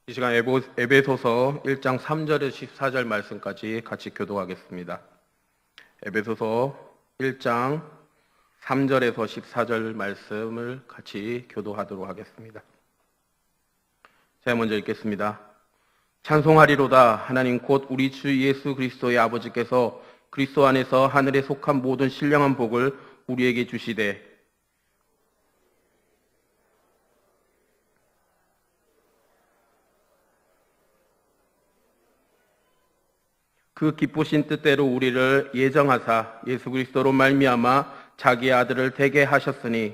이 시간 에베소서 1장 3절에서 14절 말씀까지 같이 교독하겠습니다. 에베소서 1장 3절에서 14절 말씀을 같이 교독하도록 하겠습니다. 제가 먼저 읽겠습니다. 찬송하리로다. 하나님 곧 우리 주 예수 그리스도의 아버지께서 그리스도 안에서 하늘에 속한 모든 신령한 복을 우리에게 주시되 그 기쁘신 뜻대로 우리를 예정하사 예수 그리스도로 말미암아 자기의 아들을 되게 하셨으니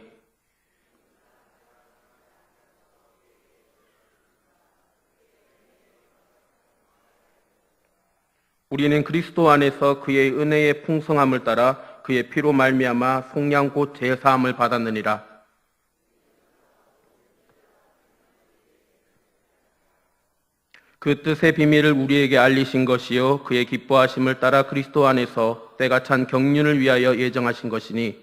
우리는 그리스도 안에서 그의 은혜의 풍성함을 따라 그의 피로 말미암아 속량 곧 제사함을 받았느니라. 그 뜻의 비밀을 우리에게 알리신 것이요 그의 기뻐하심을 따라 그리스도 안에서 때가 찬 경륜을 위하여 예정하신 것이니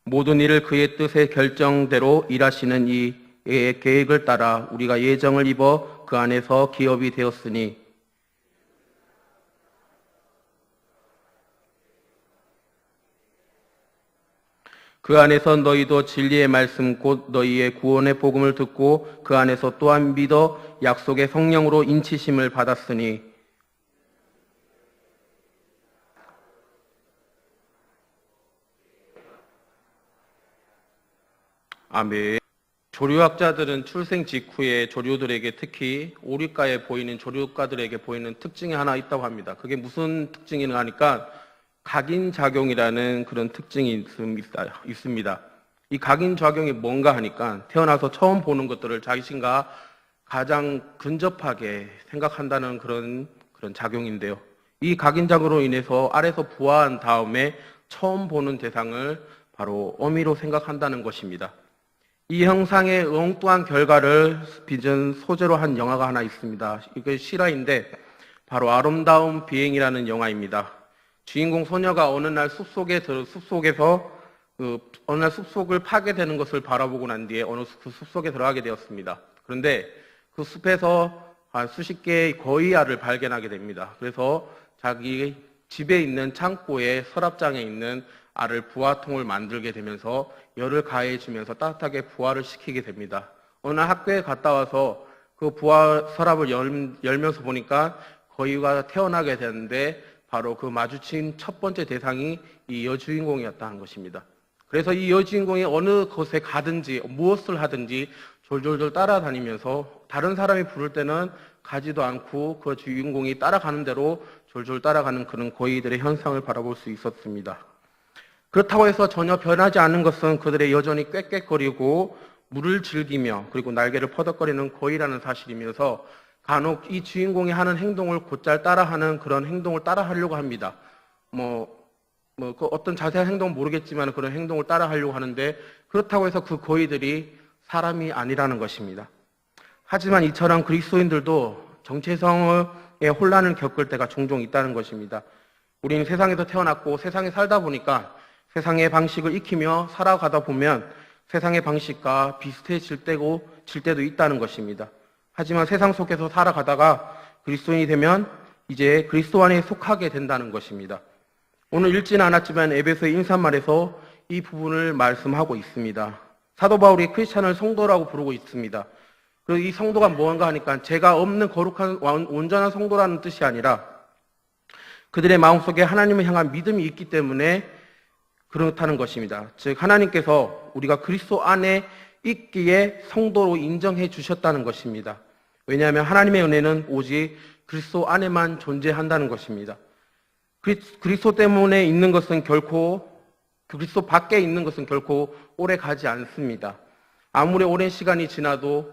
모든 일을 그의 뜻의 결정대로 일하시는 이의 계획을 따라 우리가 예정을 입어 그 안에서 기업이 되었으니 그 안에서 너희도 진리의 말씀 곧 너희의 구원의 복음을 듣고 그 안에서 또한 믿어 약속의 성령으로 인치심을 받았으니 아멘. 조류학자들은 출생 직후에 조류들에게 특히 오리가에 보이는 조류가들에게 보이는 특징이 하나 있다고 합니다. 그게 무슨 특징이냐 하니까 각인작용이라는 그런 특징이 있습니다. 이 각인작용이 뭔가 하니까 태어나서 처음 보는 것들을 자신과 가장 근접하게 생각한다는 그런 작용인데요. 이 각인작용으로 인해서 아래서 부화한 다음에 처음 보는 대상을 바로 어미로 생각한다는 것입니다. 이 형상의 엉뚱한 결과를 빚은 소재로 한 영화가 하나 있습니다. 이게 실화인데 바로 아름다운 비행이라는 영화입니다. 주인공 소녀가 어느 날 숲속에서 어느 날 숲속을 파괴되는 것을 바라보고 난 뒤에 어느 그 숲속에 들어가게 되었습니다. 그런데 그 숲에서 수십 개의 거위알을 발견하게 됩니다. 그래서 자기 집에 있는 창고에 서랍장에 있는 알을 부화통을 만들게 되면서 열을 가해주면서 따뜻하게 부화를 시키게 됩니다. 어느 날 학교에 갔다 와서 그 부화 서랍을 열면서 보니까 거위가 태어나게 되는데 바로 그 마주친 첫 번째 대상이 이 여주인공이었다는 것입니다. 그래서 이 여주인공이 어느 곳에 가든지 무엇을 하든지 졸졸졸 따라다니면서 다른 사람이 부를 때는 가지도 않고 그 주인공이 따라가는 대로 졸졸 따라가는 그런 거위들의 현상을 바라볼 수 있었습니다. 그렇다고 해서 전혀 변하지 않는 것은 그들의 여전히 꽥꽥거리고 물을 즐기며 그리고 날개를 퍼덕거리는 거위라는 사실이면서 간혹 이 주인공이 하는 행동을 곧잘 따라하는 그런 행동을 따라하려고 합니다. 그 어떤 자세한 행동은 모르겠지만 그런 행동을 따라하려고 하는데 그렇다고 해서 그 거위들이 사람이 아니라는 것입니다. 하지만 이처럼 그리스도인들도 정체성의 혼란을 겪을 때가 종종 있다는 것입니다. 우리는 세상에서 태어났고 세상에 살다 보니까 세상의 방식을 익히며 살아가다 보면 세상의 방식과 비슷해질 때도 있다는 것입니다. 하지만 세상 속에서 살아가다가 그리스도인이 되면 이제 그리스도 안에 속하게 된다는 것입니다. 오늘 읽지는 않았지만 에베소의 인사말에서 이 부분을 말씀하고 있습니다. 사도 바울이 크리스찬을 성도라고 부르고 있습니다. 그리고 이 성도가 뭔가 하니까 죄가 없는 거룩한 온전한 성도라는 뜻이 아니라 그들의 마음속에 하나님을 향한 믿음이 있기 때문에 그렇다는 것입니다. 즉 하나님께서 우리가 그리스도 안에 있기에 성도로 인정해 주셨다는 것입니다. 왜냐하면 하나님의 은혜는 오직 그리스도 안에만 존재한다는 것입니다. 그리스도 때문에 있는 것은 결코 그리스도 밖에 있는 것은 결코 오래 가지 않습니다. 아무리 오랜 시간이 지나도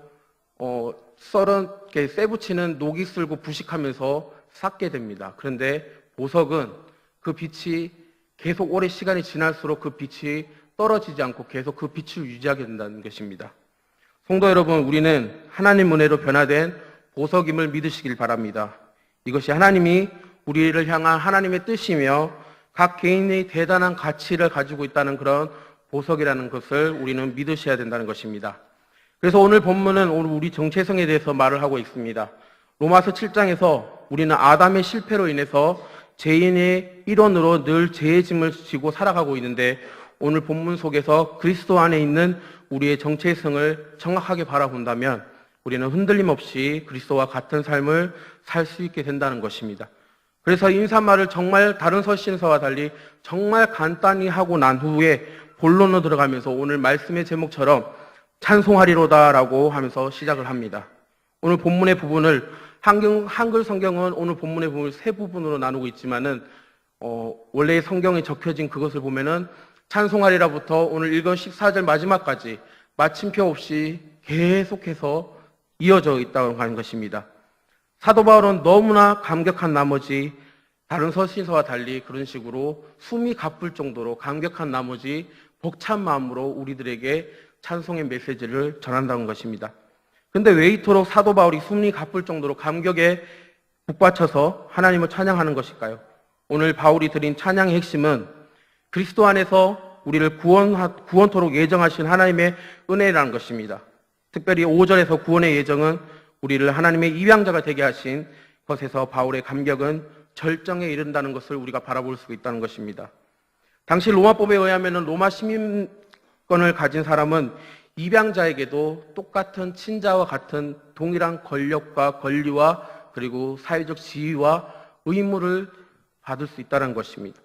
쇠 붙이는 녹이 슬고 부식하면서 삭게 됩니다. 그런데 보석은 그 빛이 계속 오랜 시간이 지날수록 그 빛이 떨어지지 않고 계속 그 빛을 유지하게 된다는 것입니다. 성도 여러분, 우리는 하나님 은혜로 변화된 보석임을 믿으시길 바랍니다. 이것이 하나님이 우리를 향한 하나님의 뜻이며 각 개인의 대단한 가치를 가지고 있다는 그런 보석이라는 것을 우리는 믿으셔야 된다는 것입니다. 그래서 오늘 본문은 오늘 우리 정체성에 대해서 말을 하고 있습니다. 로마서 7장에서 우리는 아담의 실패로 인해서 죄인의 일원으로 늘 죄의 짐을 지고 살아가고 있는데, 오늘 본문 속에서 그리스도 안에 있는 우리의 정체성을 정확하게 바라본다면 우리는 흔들림 없이 그리스도와 같은 삶을 살 수 있게 된다는 것입니다. 그래서 인사말을 정말 다른 서신서와 달리 정말 간단히 하고 난 후에 본론으로 들어가면서 오늘 말씀의 제목처럼 찬송하리로다라고 하면서 시작을 합니다. 오늘 본문의 부분을 한글 성경은 오늘 본문의 부분을 세 부분으로 나누고 있지만은 원래 성경에 적혀진 그것을 보면은 찬송하리라부터 오늘 읽은 14절 마지막까지 마침표 없이 계속해서 이어져 있다고 하는 것입니다. 사도 바울은 너무나 감격한 나머지 다른 서신서와 달리 그런 식으로 숨이 가쁠 정도로 감격한 나머지 벅찬 마음으로 우리들에게 찬송의 메시지를 전한다는 것입니다. 근데 왜 이토록 사도 바울이 숨이 가쁠 정도로 감격에 북받쳐서 하나님을 찬양하는 것일까요? 오늘 바울이 드린 찬양의 핵심은 그리스도 안에서 우리를 구원토록 예정하신 하나님의 은혜라는 것입니다. 특별히 5절에서 구원의 예정은 우리를 하나님의 입양자가 되게 하신 것에서 바울의 감격은 절정에 이른다는 것을 우리가 바라볼 수 있다는 것입니다. 당시 로마법에 의하면 로마 시민권을 가진 사람은 입양자에게도 똑같은 친자와 같은 동일한 권력과 권리와 그리고 사회적 지위와 의무를 받을 수 있다는 것입니다.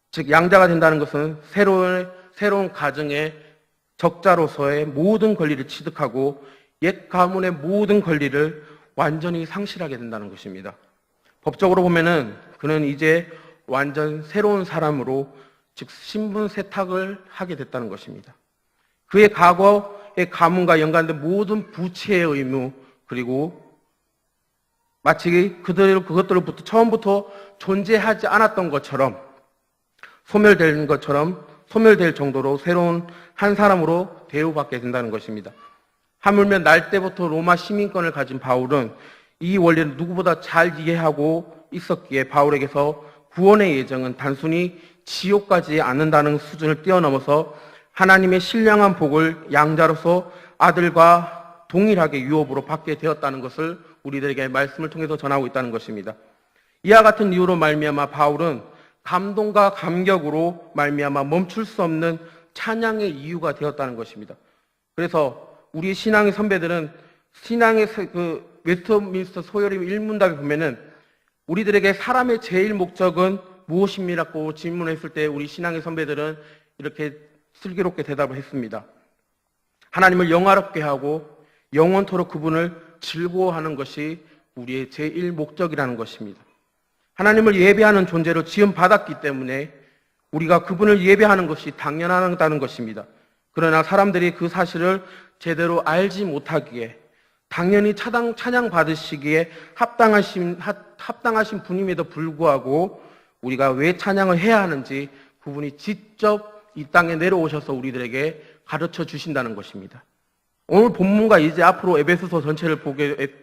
즉 양자가 된다는 것은 새로운 가정의 적자로서의 모든 권리를 취득하고 옛 가문의 모든 권리를 완전히 상실하게 된다는 것입니다. 법적으로 보면은 그는 이제 완전 새로운 사람으로 즉 신분 세탁을 하게 됐다는 것입니다. 그의 과거의 가문과 연관된 모든 부채의 의무, 그리고 마치 그것들로부터 처음부터 존재하지 않았던 것처럼 소멸될 정도로 새로운 한 사람으로 대우받게 된다는 것입니다. 하물며 날 때부터 로마 시민권을 가진 바울은 이 원리를 누구보다 잘 이해하고 있었기에 바울에게서 구원의 예정은 단순히 지옥 가지 않는다는 수준을 뛰어넘어서 하나님의 신령한 복을 양자로서 아들과 동일하게 유업으로 받게 되었다는 것을 우리들에게 말씀을 통해서 전하고 있다는 것입니다. 이와 같은 이유로 말미암아 바울은 감동과 감격으로 말미암아 멈출 수 없는 찬양의 이유가 되었다는 것입니다. 그래서 우리 신앙의 선배들은 신앙의 웨스트민스터 소요림 1문답에 보면은 우리들에게 사람의 제일 목적은 무엇입니다고 질문했을 때 우리 신앙의 선배들은 이렇게 슬기롭게 대답을 했습니다. 하나님을 영화롭게 하고 영원토록 그분을 즐거워하는 것이 우리의 제일 목적이라는 것입니다. 하나님을 예배하는 존재로 지음받았기 때문에 우리가 그분을 예배하는 것이 당연하다는 것입니다. 그러나 사람들이 그 사실을 제대로 알지 못하기에 당연히 찬양 받으시기에 합당하신 분임에도 불구하고 우리가 왜 찬양을 해야 하는지 그분이 직접 이 땅에 내려오셔서 우리들에게 가르쳐 주신다는 것입니다. 오늘 본문과 이제 앞으로 에베소서 전체를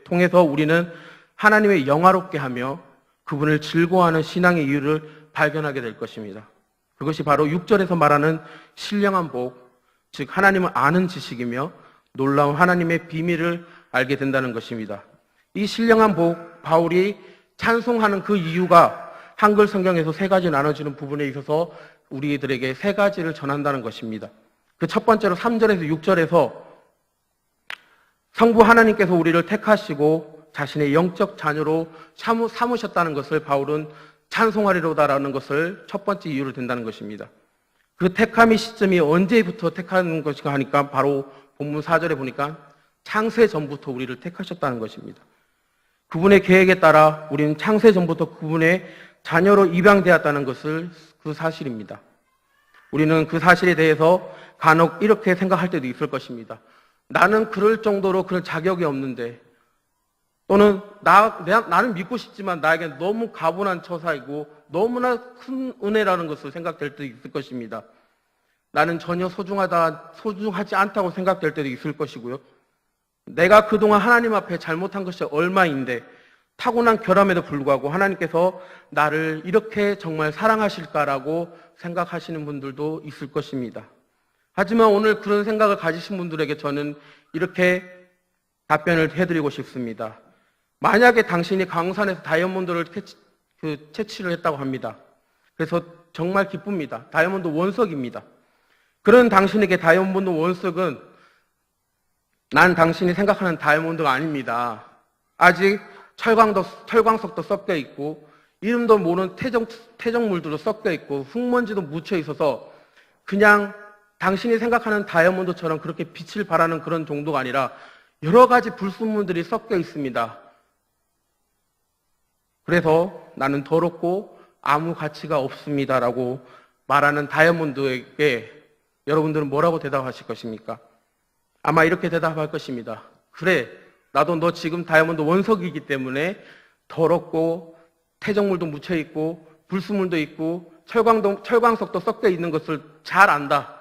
통해서 우리는 하나님의 영화롭게 하며 그분을 즐거워하는 신앙의 이유를 발견하게 될 것입니다. 그것이 바로 6절에서 말하는 신령한 복, 즉 하나님을 아는 지식이며 놀라운 하나님의 비밀을 알게 된다는 것입니다. 이 신령한 복, 바울이 찬송하는 그 이유가 한글 성경에서 세 가지 나눠지는 부분에 있어서 우리들에게 세 가지를 전한다는 것입니다. 그 첫 번째로 3절에서 6절에서 성부 하나님께서 우리를 택하시고 자신의 영적 자녀로 삼으셨다는 것을 바울은 찬송하리로다라는 것을 첫 번째 이유로 든다는 것입니다. 그 택함의 시점이 언제부터 택하는 것인가 하니까 바로 본문 4절에 보니까 창세 전부터 우리를 택하셨다는 것입니다. 그분의 계획에 따라 우리는 창세 전부터 그분의 자녀로 입양되었다는 것을 그 사실입니다. 우리는 그 사실에 대해서 간혹 이렇게 생각할 때도 있을 것입니다. 나는 그럴 정도로 그런 자격이 없는데, 또는 나는 믿고 싶지만 나에게 너무 가분한 처사이고 너무나 큰 은혜라는 것을 생각될 때도 있을 것입니다. 나는 전혀 소중하지 않다고 생각될 때도 있을 것이고요. 내가 그동안 하나님 앞에 잘못한 것이 얼마인데 타고난 결함에도 불구하고 하나님께서 나를 이렇게 정말 사랑하실까라고 생각하시는 분들도 있을 것입니다. 하지만 오늘 그런 생각을 가지신 분들에게 저는 이렇게 답변을 해드리고 싶습니다. 만약에 당신이 강산에서 다이아몬드를 채취를 했다고 합니다. 그래서 정말 기쁩니다. 다이아몬드 원석입니다. 그런 당신에게 다이아몬드 원석은 난 당신이 생각하는 다이아몬드가 아닙니다. 아직 철광석도 섞여 있고 이름도 모르는 퇴적물들도 섞여 있고 흙먼지도 묻혀 있어서 그냥 당신이 생각하는 다이아몬드처럼 그렇게 빛을 발하는 그런 정도가 아니라 여러 가지 불순물들이 섞여 있습니다. 그래서 나는 더럽고 아무 가치가 없습니다라고 말하는 다이아몬드에게 여러분들은 뭐라고 대답하실 것입니까? 아마 이렇게 대답할 것입니다. 그래, 나도 너 지금 다이아몬드 원석이기 때문에 더럽고 퇴적물도 묻혀 있고 불순물도 있고 철광석도 섞여 있는 것을 잘 안다.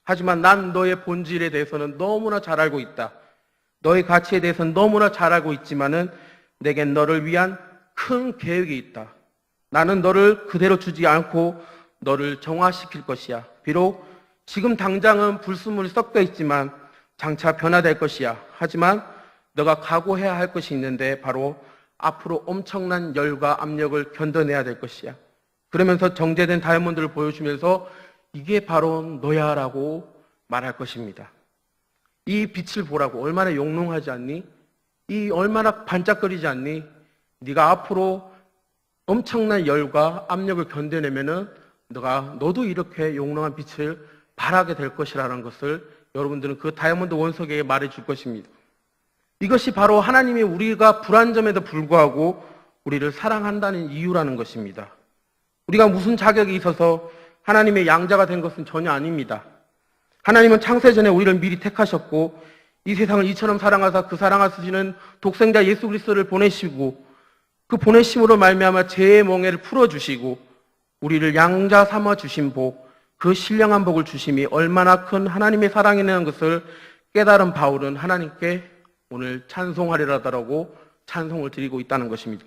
하지만 난 너의 본질에 대해서는 너무나 잘 알고 있다. 너의 가치에 대해서는 너무나 잘 알고 있지만은 내겐 너를 위한 큰 계획이 있다. 나는 너를 그대로 주지 않고 너를 정화시킬 것이야. 비록 지금 당장은 불순물이 섞여 있지만 장차 변화될 것이야. 하지만 너가 각오해야 할 것이 있는데 바로 앞으로 엄청난 열과 압력을 견뎌내야 될 것이야. 그러면서 정제된 다이아몬드를 보여주면서 이게 바로 너야 라고 말할 것입니다. 이 빛을 보라고. 얼마나 용롱하지 않니? 이 얼마나 반짝거리지 않니? 네가 앞으로 엄청난 열과 압력을 견뎌내면은 너도 이렇게 용롱한 빛을 발하게 될 것이라는 것을 여러분들은 그 다이아몬드 원석에게 말해줄 것입니다. 이것이 바로 하나님이 우리가 불완전에도 불구하고 우리를 사랑한다는 이유라는 것입니다. 우리가 무슨 자격이 있어서 하나님의 양자가 된 것은 전혀 아닙니다. 하나님은 창세 전에 우리를 미리 택하셨고 이 세상을 이처럼 사랑하사 그 사랑하시는 독생자 예수 그리스도를 보내시고 그 보내심으로 말미암아 죄의 멍에를 풀어주시고 우리를 양자 삼아 주신 복, 그 신령한 복을 주심이 얼마나 큰 하나님의 사랑이라는 것을 깨달은 바울은 하나님께 오늘 찬송하리라고 찬송을 드리고 있다는 것입니다.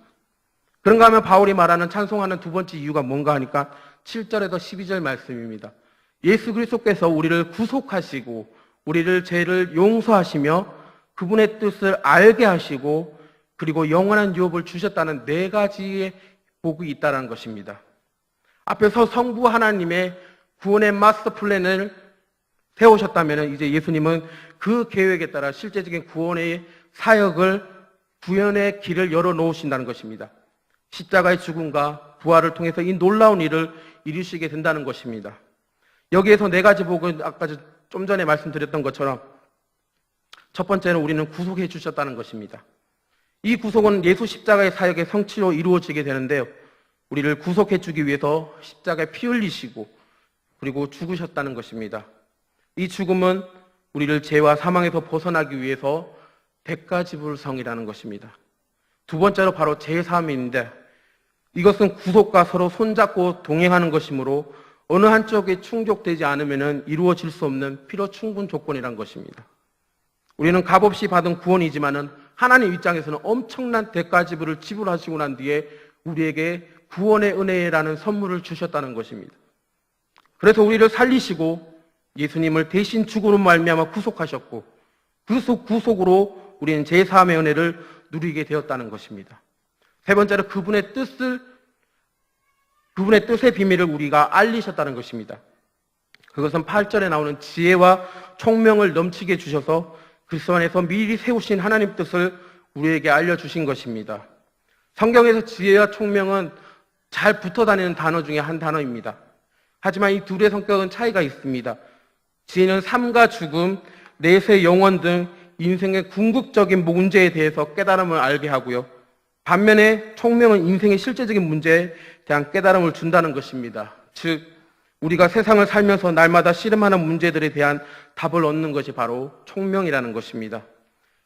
그런가 하면 바울이 말하는 찬송하는 두 번째 이유가 뭔가 하니까 7절에서 12절 말씀입니다. 예수 그리스도께서 우리를 구속하시고 우리를 죄를 용서하시며 그분의 뜻을 알게 하시고 그리고 영원한 유업을 주셨다는 네 가지의 복이 있다는 것입니다. 앞에서 성부 하나님의 구원의 마스터 플랜을 세우셨다면 이제 예수님은 그 계획에 따라 실제적인 구원의 사역을 구현의 길을 열어놓으신다는 것입니다. 십자가의 죽음과 부활을 통해서 이 놀라운 일을 이루시게 된다는 것입니다. 여기에서 네 가지 복은 아까 좀 전에 말씀드렸던 것처럼 첫 번째는 우리는 구속해 주셨다는 것입니다. 이 구속은 예수 십자가의 사역의 성취로 이루어지게 되는데요. 우리를 구속해 주기 위해서 십자가에 피 흘리시고 그리고 죽으셨다는 것입니다. 이 죽음은 우리를 죄와 사망에서 벗어나기 위해서 대가 지불성이라는 것입니다. 두 번째로 바로 제사함인데 이것은 구속과 서로 손잡고 동행하는 것이므로 어느 한쪽에 충족되지 않으면 이루어질 수 없는 필요 충분 조건이라는 것입니다. 우리는 값없이 받은 구원이지만은 하나님 입장에서는 엄청난 대가 지불을 지불하시고 난 뒤에 우리에게 구원의 은혜라는 선물을 주셨다는 것입니다. 그래서 우리를 살리시고 예수님을 대신 죽음으로 말미암아 구속하셨고 그 구속으로 우리는 제3의 은혜를 누리게 되었다는 것입니다. 세 번째로 그분의 뜻의 비밀을 우리가 알리셨다는 것입니다. 그것은 8절에 나오는 지혜와 총명을 넘치게 주셔서 그리스도 안에서 미리 세우신 하나님 뜻을 우리에게 알려주신 것입니다. 성경에서 지혜와 총명은 잘 붙어다니는 단어 중에 한 단어입니다. 하지만 이 둘의 성격은 차이가 있습니다. 지혜는 삶과 죽음, 내세 영원 등 인생의 궁극적인 문제에 대해서 깨달음을 알게 하고요. 반면에 총명은 인생의 실제적인 문제에 대한 깨달음을 준다는 것입니다. 즉, 우리가 세상을 살면서 날마다 씨름하는 문제들에 대한 답을 얻는 것이 바로 총명이라는 것입니다.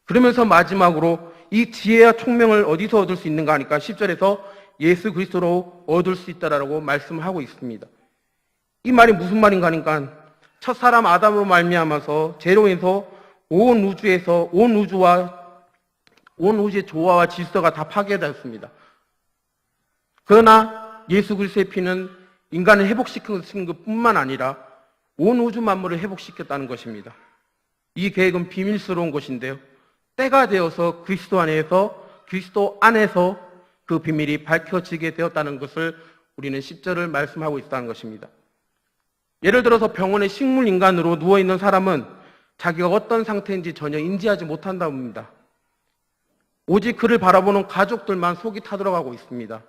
그러면서 마지막으로 이 지혜와 총명을 어디서 얻을 수 있는가 하니까 10절에서 예수 그리스도로 얻을 수 있다라고 말씀을 하고 있습니다. 이 말이 무슨 말인가 하니까 첫사람 아담으로 말미암아서 죄로 인해서 온 우주의 조화와 질서가 다 파괴되었습니다. 그러나 예수 그리스도의 피는 인간을 회복시키는 것뿐만 아니라 온 우주 만물을 회복시켰다는 것입니다. 이 계획은 비밀스러운 것인데요. 때가 되어서 그리스도 안에서 그 비밀이 밝혀지게 되었다는 것을 우리는 10절을 말씀하고 있다는 것입니다. 예를 들어서 병원에 식물인간으로 누워있는 사람은 자기가 어떤 상태인지 전혀 인지하지 못한다고 합니다. 오직 그를 바라보는 가족들만 속이 타들어가고 있습니다.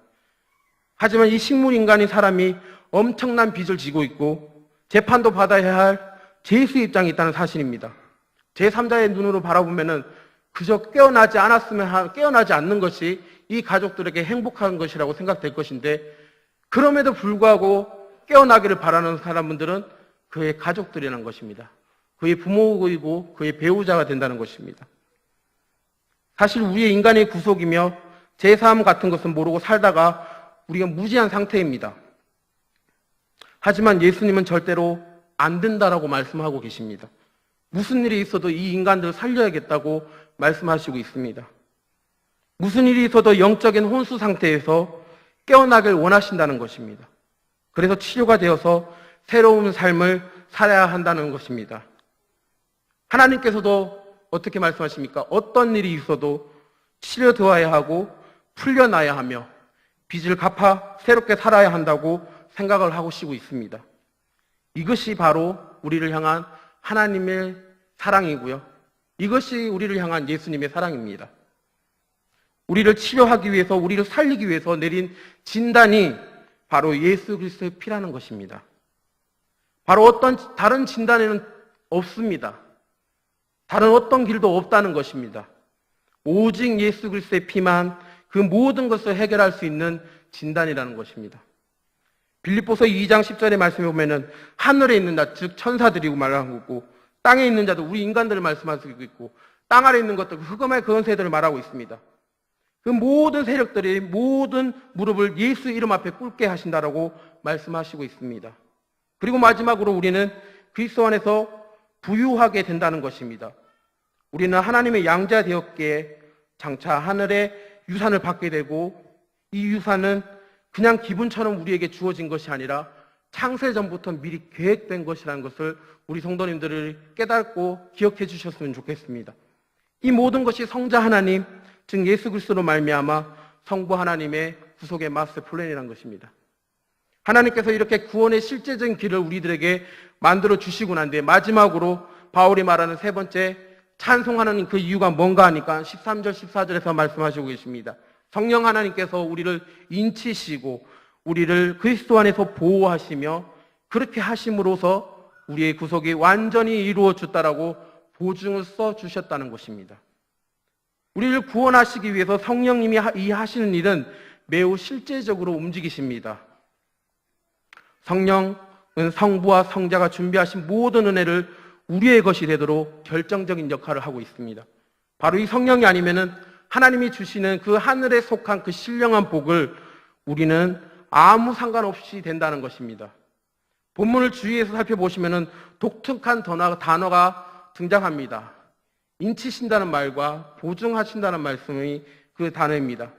하지만 이 식물인간인 사람이 엄청난 빚을 지고 있고 재판도 받아야 할 죄수의 입장에 있다는 사실입니다. 제3자의 눈으로 바라보면은 그저 깨어나지 않는 것이 이 가족들에게 행복한 것이라고 생각될 것인데, 그럼에도 불구하고 깨어나기를 바라는 사람들은 그의 가족들이라는 것입니다. 그의 부모이고 그의 배우자가 된다는 것입니다. 사실 우리의 인간의 구속이며 제3 같은 것은 모르고 살다가 우리가 무지한 상태입니다. 하지만 예수님은 절대로 안 된다라고 말씀하고 계십니다. 무슨 일이 있어도 이 인간들을 살려야겠다고 말씀하시고 있습니다. 무슨 일이 있어도 영적인 혼수 상태에서 깨어나길 원하신다는 것입니다. 그래서 치료가 되어서 새로운 삶을 살아야 한다는 것입니다. 하나님께서도 어떻게 말씀하십니까? 어떤 일이 있어도 치료되어야 하고 풀려나야 하며 빚을 갚아 새롭게 살아야 한다고 생각을 하시고 있습니다. 이것이 바로 우리를 향한 하나님의 사랑이고요. 이것이 우리를 향한 예수님의 사랑입니다. 우리를 치료하기 위해서, 우리를 살리기 위해서 내린 진단이 바로 예수 그리스도의 피라는 것입니다. 바로 어떤 다른 진단에는 없습니다. 다른 어떤 길도 없다는 것입니다. 오직 예수 그리스도의 피만 그 모든 것을 해결할 수 있는 진단이라는 것입니다. 빌립보서 2장 10절의 말씀에 보면은 하늘에 있는 자, 즉 천사들이고 말하고 있고, 땅에 있는 자도 우리 인간들을 말씀하시고 있고, 땅 아래 있는 것들, 흑암의 권세들을 말하고 있습니다. 그 모든 세력들이 모든 무릎을 예수 이름 앞에 꿇게 하신다라고 말씀하시고 있습니다. 그리고 마지막으로 우리는 그리스도 안에서 부유하게 된다는 것입니다. 우리는 하나님의 양자 되었기에 장차 하늘의 유산을 받게 되고, 이 유산은 그냥 기분처럼 우리에게 주어진 것이 아니라 창세전부터 미리 계획된 것이라는 것을 우리 성도님들을 깨닫고 기억해 주셨으면 좋겠습니다. 이 모든 것이 성자 하나님, 즉 예수 그리스도로 말미암아 성부 하나님의 구속의 마스터 플랜이라는 것입니다. 하나님께서 이렇게 구원의 실제적인 길을 우리들에게 만들어 주시고 난 뒤에 마지막으로 바울이 말하는 세 번째 찬송하는 그 이유가 뭔가 하니까 13절 14절에서 말씀하시고 계십니다. 성령 하나님께서 우리를 인치시고 우리를 그리스도 안에서 보호하시며 그렇게 하심으로써 우리의 구속이 완전히 이루어졌다라고 보증을 써주셨다는 것입니다. 우리를 구원하시기 위해서 성령님이 이 하시는 일은 매우 실제적으로 움직이십니다. 성령은 성부와 성자가 준비하신 모든 은혜를 우리의 것이 되도록 결정적인 역할을 하고 있습니다. 바로 이 성령이 아니면은 하나님이 주시는 그 하늘에 속한 그 신령한 복을 우리는 아무 상관없이 된다는 것입니다. 본문을 주의해서 살펴보시면은 독특한 단어가 등장합니다. 인치신다는 말과 보증하신다는 말씀이 그 단어입니다.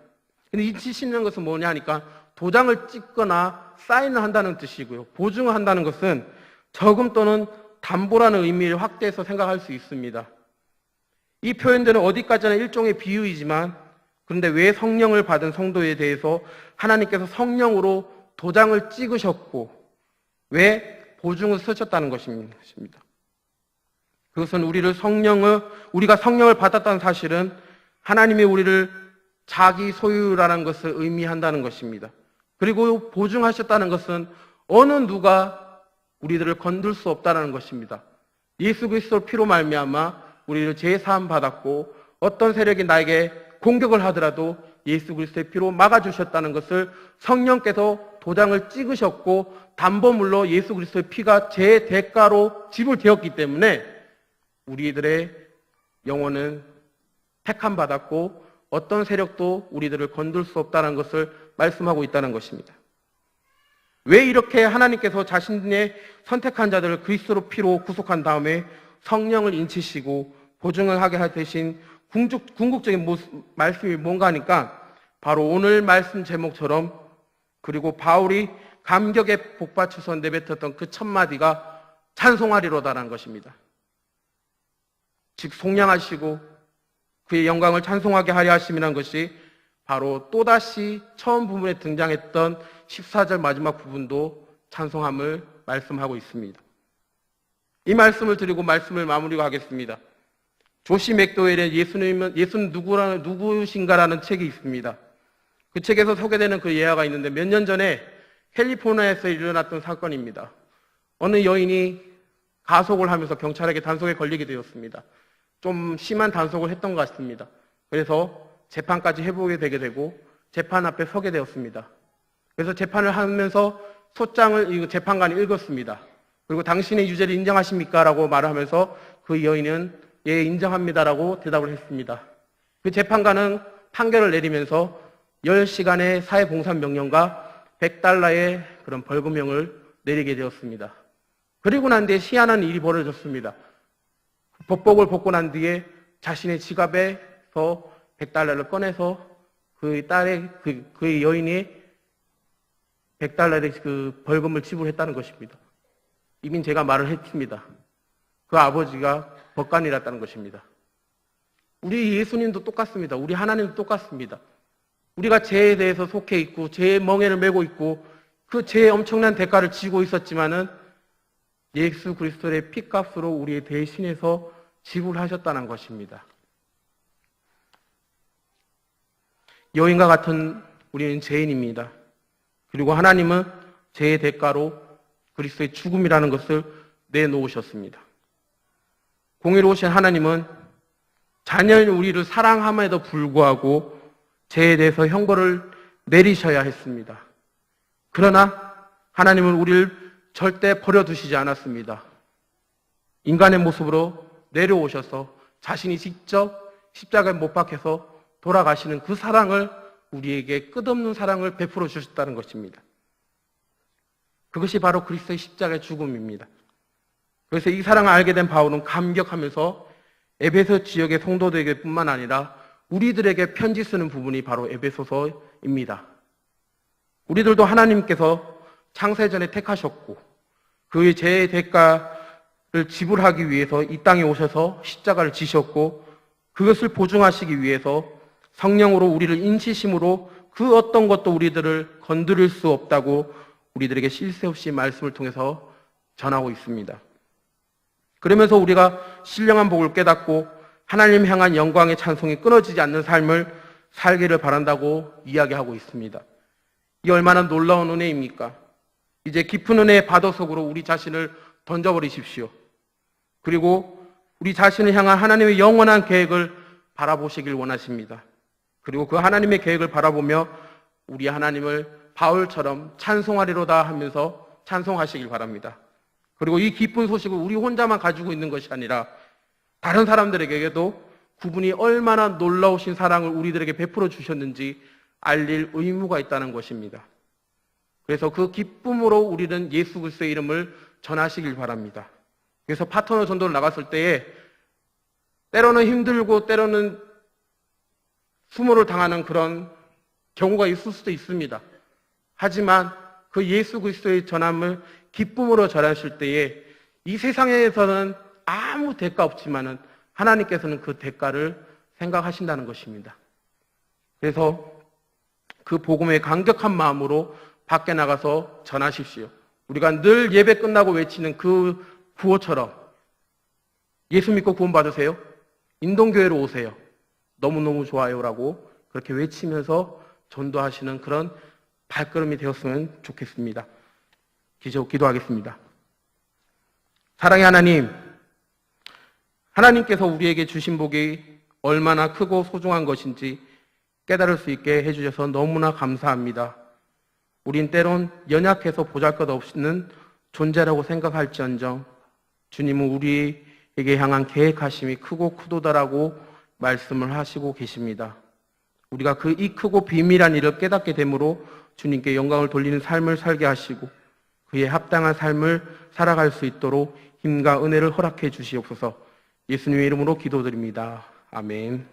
근데 인치신다는 것은 뭐냐 하니까 도장을 찍거나 사인을 한다는 뜻이고요. 보증을 한다는 것은 저금 또는 담보라는 의미를 확대해서 생각할 수 있습니다. 이 표현들은 어디까지나 일종의 비유이지만, 그런데 왜 성령을 받은 성도에 대해서 하나님께서 성령으로 도장을 찍으셨고 왜 보증을 쓰셨다는 것입니다. 그것은 우리가 성령을 받았다는 사실은 하나님이 우리를 자기 소유라는 것을 의미한다는 것입니다. 그리고 보증하셨다는 것은 어느 누가 우리들을 건들 수 없다는 것입니다. 예수 그리스도 피로 말미암아 우리를 죄사함 받았고 어떤 세력이 나에게 공격을 하더라도 예수 그리스도의 피로 막아주셨다는 것을 성령께서 도장을 찍으셨고 담보물로 예수 그리스도의 피가 제 대가로 지불되었기 때문에 우리들의 영혼은 택함 받았고 어떤 세력도 우리들을 건들 수 없다는 것을 말씀하고 있다는 것입니다. 왜 이렇게 하나님께서 자신의 선택한 자들을 그리스도 피로 구속한 다음에 성령을 인치시고 보증을 하게 할 대신 궁극적인 말씀이 뭔가 하니까 바로 오늘 말씀 제목처럼, 그리고 바울이 감격의 복받쳐서 내뱉었던 그 첫 마디가 찬송하리로다라는 것입니다. 즉 속량하시고 그의 영광을 찬송하게 하려 하심이라는 것이 바로 또다시 처음 부분에 등장했던 14절 마지막 부분도 찬송함을 말씀하고 있습니다. 이 말씀을 드리고 말씀을 마무리하겠습니다. 조시 맥도웰의 예수는 누구신가라는 책이 있습니다. 그 책에서 소개되는 그 예화가 있는데 몇 년 전에 캘리포니아에서 일어났던 사건입니다. 어느 여인이 가속을 하면서 경찰에게 단속에 걸리게 되었습니다. 좀 심한 단속을 했던 것 같습니다. 그래서 재판까지 해보게 되게 되고 재판 앞에 서게 되었습니다. 그래서 재판을 하면서 소장을 재판관이 읽었습니다. 그리고 당신의 유죄를 인정하십니까? 라고 말을 하면서 그 여인은 예, 인정합니다라고 대답을 했습니다. 그 재판관은 판결을 내리면서 10시간의 사회봉산명령과 $100의 그런 벌금형을 내리게 되었습니다. 그리고 난 뒤에 희한한 일이 벌어졌습니다. 법복을 벗고 난 뒤에 자신의 지갑에서 $100를 꺼내서 그 딸의 그 여인이 $100의 그 벌금을 지불했다는 것입니다. 이미 제가 말을 했습니다. 그 아버지가 법관이랐다는 것입니다. 우리 예수님도 똑같습니다. 우리 하나님도 똑같습니다. 우리가 죄에 대해서 속해 있고 죄의 멍에를 메고 있고 그 죄의 엄청난 대가를 지고 있었지만은 예수 그리스도의 피값으로 우리의 대신해서 지불하셨다는 것입니다. 여인과 같은 우리는 죄인입니다. 그리고 하나님은 죄의 대가로 그리스도의 죽음이라는 것을 내놓으셨습니다. 공의로우신 하나님은 자녀인 우리를 사랑함에도 불구하고 죄에 대해서 형벌을 내리셔야 했습니다. 그러나 하나님은 우리를 절대 버려두시지 않았습니다. 인간의 모습으로 내려오셔서 자신이 직접 십자가에 못 박혀서 돌아가시는 그 사랑을 우리에게 끝없는 사랑을 베풀어 주셨다는 것입니다. 그것이 바로 그리스도의 십자가의 죽음입니다. 그래서 이 사랑을 알게 된 바울은 감격하면서 에베소 지역의 성도들에게 뿐만 아니라 우리들에게 편지 쓰는 부분이 바로 에베소서입니다. 우리들도 하나님께서 창세전에 택하셨고 그의 죄의 대가를 지불하기 위해서 이 땅에 오셔서 십자가를 지셨고 그것을 보증하시기 위해서 성령으로 우리를 인치심으로 그 어떤 것도 우리들을 건드릴 수 없다고 우리들에게 쉴 새 없이 말씀을 통해서 전하고 있습니다. 그러면서 우리가 신령한 복을 깨닫고 하나님 향한 영광의 찬송이 끊어지지 않는 삶을 살기를 바란다고 이야기하고 있습니다. 이 얼마나 놀라운 은혜입니까? 이제 깊은 은혜의 바다 속으로 우리 자신을 던져버리십시오. 그리고 우리 자신을 향한 하나님의 영원한 계획을 바라보시길 원하십니다. 그리고 그 하나님의 계획을 바라보며 우리 하나님을 바울처럼 찬송하리로다 하면서 찬송하시길 바랍니다. 그리고 이 기쁜 소식을 우리 혼자만 가지고 있는 것이 아니라 다른 사람들에게도 그분이 얼마나 놀라우신 사랑을 우리들에게 베풀어 주셨는지 알릴 의무가 있다는 것입니다. 그래서 그 기쁨으로 우리는 예수 그리스도의 이름을 전하시길 바랍니다. 그래서 파트너 전도를 나갔을 때에 때로는 힘들고 때로는 수모를 당하는 그런 경우가 있을 수도 있습니다. 하지만 그 예수 그리스도의 전함을 기쁨으로 전하실 때에 이 세상에서는 아무 대가 없지만은 하나님께서는 그 대가를 생각하신다는 것입니다. 그래서 그 복음의 강격한 마음으로 밖에 나가서 전하십시오. 우리가 늘 예배 끝나고 외치는 그 구호처럼 예수 믿고 구원 받으세요. 인동교회로 오세요. 너무너무 좋아요라고 그렇게 외치면서 전도하시는 그런 발걸음이 되었으면 좋겠습니다. 기도하겠습니다. 사랑의 하나님, 하나님께서 우리에게 주신 복이 얼마나 크고 소중한 것인지 깨달을 수 있게 해주셔서 너무나 감사합니다. 우린 때론 연약해서 보잘것없는 존재라고 생각할지언정 주님은 우리에게 향한 계획하심이 크고 크도다라고 말씀을 하시고 계십니다. 우리가 그 이 크고 비밀한 일을 깨닫게 되므로 주님께 영광을 돌리는 삶을 살게 하시고 그에 합당한 삶을 살아갈 수 있도록 힘과 은혜를 허락해 주시옵소서. 예수님의 이름으로 기도드립니다. 아멘.